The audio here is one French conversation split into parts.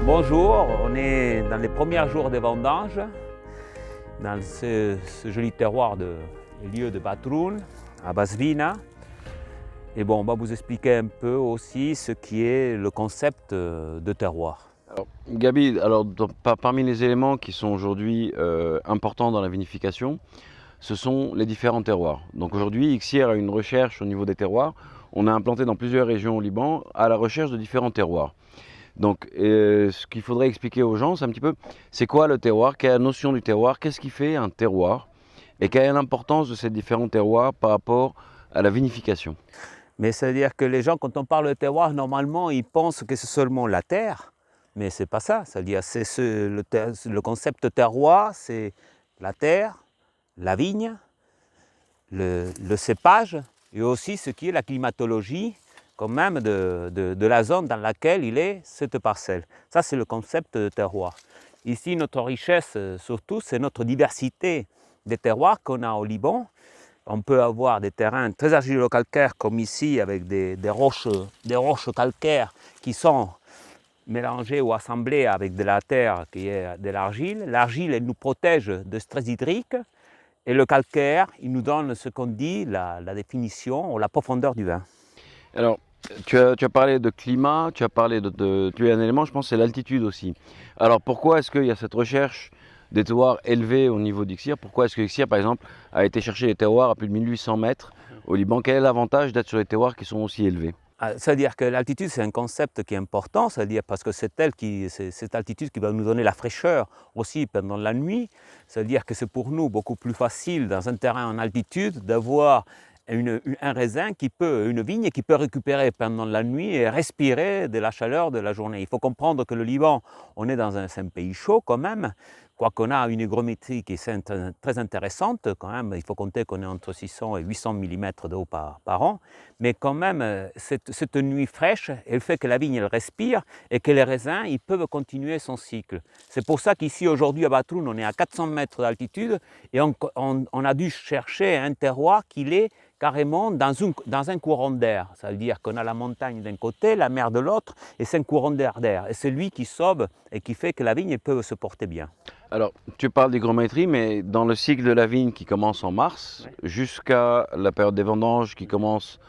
Bonjour, on est dans les premiers jours des vendanges, dans ce joli terroir de lieu de Batroun, à Basvina. Et bon, on va vous expliquer un peu aussi ce qui est le concept de terroir. Alors, Gabi, parmi les éléments qui sont aujourd'hui importants dans la vinification, ce sont les différents terroirs. Donc aujourd'hui, Ixier a une recherche au niveau des terroirs. On a implanté dans plusieurs régions au Liban à la recherche de différents terroirs. Donc ce qu'il faudrait expliquer aux gens, c'est un petit peu, c'est quoi le terroir, quelle est la notion du terroir, qu'est-ce qui fait un terroir et quelle est l'importance de ces différents terroirs par rapport à la vinification. Mais c'est-à-dire que les gens, quand on parle de terroir, normalement, ils pensent que c'est seulement la terre, mais c'est pas ça. C'est-à-dire le concept terroir, c'est la terre, la vigne, le cépage et aussi ce qui est la climatologie quand même de la zone dans laquelle il est cette parcelle. Ça, c'est le concept de terroir. Ici, notre richesse, surtout, c'est notre diversité des terroirs qu'on a au Liban. On peut avoir des terrains très argilo-calcaires comme ici, avec des roches calcaires qui sont mélangées ou assemblées avec de la terre qui est de l'argile. L'argile, elle nous protège de stress hydrique. Et le calcaire, il nous donne ce qu'on dit, la définition ou la profondeur du vin. Alors, tu as parlé de climat, tu as parlé tu as un élément, je pense, c'est l'altitude aussi. Alors, pourquoi est-ce qu'il y a cette recherche des terroirs élevés au niveau d'Ixier? Pourquoi est-ce que Ixier, par exemple, a été chercher les terroirs à plus de 1800 mètres au Liban? Quel est l'avantage d'être sur les terroirs qui sont aussi élevés? C'est-à-dire que l'altitude, c'est un concept qui est important, c'est-à-dire parce que c'est cette altitude qui va nous donner la fraîcheur aussi pendant la nuit. C'est-à-dire que c'est pour nous beaucoup plus facile dans un terrain en altitude d'avoir un raisin une vigne qui peut récupérer pendant la nuit et respirer de la chaleur de la journée. Il faut comprendre que le Liban, on est dans un pays chaud quand même, quoiqu'on a une hygrométrie qui est très intéressante quand même. Il faut compter qu'on est entre 600 et 800 mm d'eau par an. Mais quand même, cette nuit fraîche, elle fait que la vigne elle respire et que les raisins ils peuvent continuer son cycle. C'est pour ça qu'ici aujourd'hui à Batroun, on est à 400 mètres d'altitude et on a dû chercher un terroir qui est carrément dans un courant d'air. Ça veut dire qu'on a la montagne d'un côté, la mer de l'autre, et c'est un courant d'air. Et c'est lui qui sauve et qui fait que la vigne peut se porter bien. Alors, tu parles d'hygrométrie, mais dans le cycle de la vigne qui commence en mars, jusqu'à la période des vendanges qui commence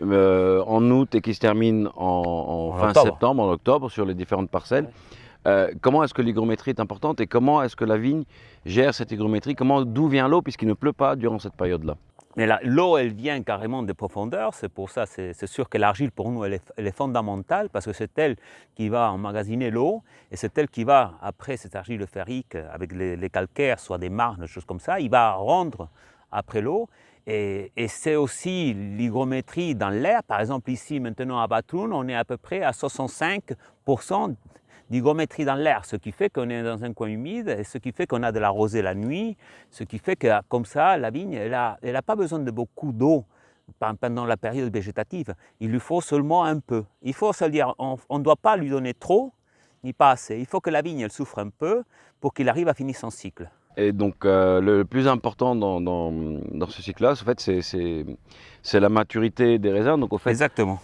en août et qui se termine en fin septembre, en octobre, sur les différentes parcelles, comment est-ce que l'hygrométrie est importante et comment est-ce que la vigne gère cette hygrométrie? D'où vient l'eau puisqu'il ne pleut pas durant cette période-là? Mais l'eau, elle vient carrément des profondeurs. C'est pour ça, c'est sûr que l'argile, pour nous, elle est fondamentale parce que c'est elle qui va emmagasiner l'eau et c'est elle qui va, après cette argile ferrique, avec les calcaires, soit des marnes, des choses comme ça, il va rendre après l'eau. Et c'est aussi l'hygrométrie dans l'air. Par exemple, ici, maintenant, à Batroun, on est à peu près à 65% d'hygrométrie dans l'air, ce qui fait qu'on est dans un coin humide et ce qui fait qu'on a de la rosée la nuit, ce qui fait que comme ça, la vigne, elle a pas besoin de beaucoup d'eau pendant la période végétative. Il lui faut seulement un peu. Il faut se dire, on ne doit pas lui donner trop, ni pas assez. Il faut que la vigne, elle souffre un peu pour qu'il arrive à finir son cycle. Et donc le plus important dans ce cycle-là, en fait, c'est la maturité des raisins. Donc au fait, exactement.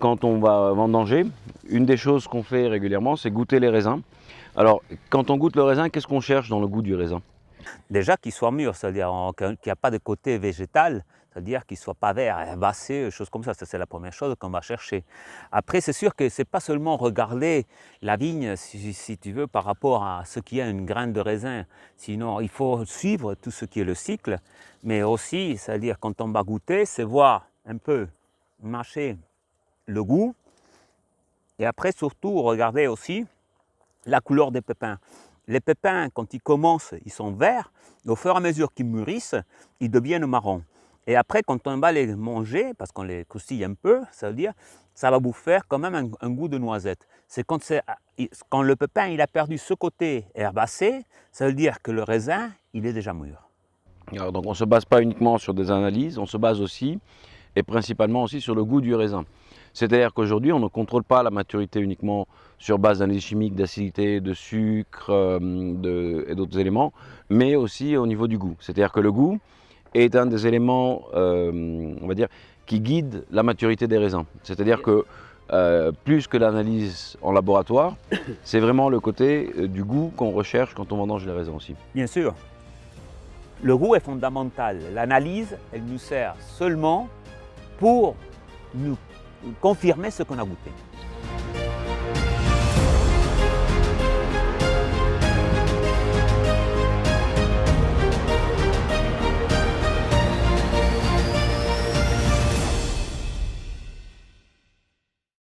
Quand on va vendanger, une des choses qu'on fait régulièrement, c'est goûter les raisins. Alors quand on goûte le raisin, qu'est-ce qu'on cherche dans le goût du raisin? Déjà qu'il soit mûr, c'est-à-dire qu'il n'y a pas de côté végétal, c'est-à-dire qu'il ne soit pas vert, herbacé, choses comme ça. Ça, c'est la première chose qu'on va chercher. Après, c'est sûr que ce n'est pas seulement regarder la vigne, si tu veux, par rapport à ce qui est une graine de raisin. Sinon, il faut suivre tout ce qui est le cycle. Mais aussi, c'est-à-dire quand on va goûter, c'est voir un peu, mâcher le goût. Et après, surtout, regarder aussi la couleur des pépins. Les pépins, quand ils commencent, ils sont verts. Et au fur et à mesure qu'ils mûrissent, ils deviennent marrons. Et après, quand on va les manger, parce qu'on les croustille un peu, ça veut dire ça va vous faire quand même un goût de noisette. C'est quand le pépin il a perdu ce côté herbacé, ça veut dire que le raisin, il est déjà mûr. Alors, donc on ne se base pas uniquement sur des analyses, on se base aussi et principalement aussi sur le goût du raisin. C'est-à-dire qu'aujourd'hui, on ne contrôle pas la maturité uniquement sur base d'analyses chimiques, d'acidité, de sucre et d'autres éléments, mais aussi au niveau du goût. C'est-à-dire que le goût est un des éléments, on va dire, qui guide la maturité des raisins. C'est-à-dire que plus que l'analyse en laboratoire, c'est vraiment le côté du goût qu'on recherche quand on vendange les raisins aussi. Bien sûr, le goût est fondamental. L'analyse, elle nous sert seulement pour nous confirmer ce qu'on a goûté.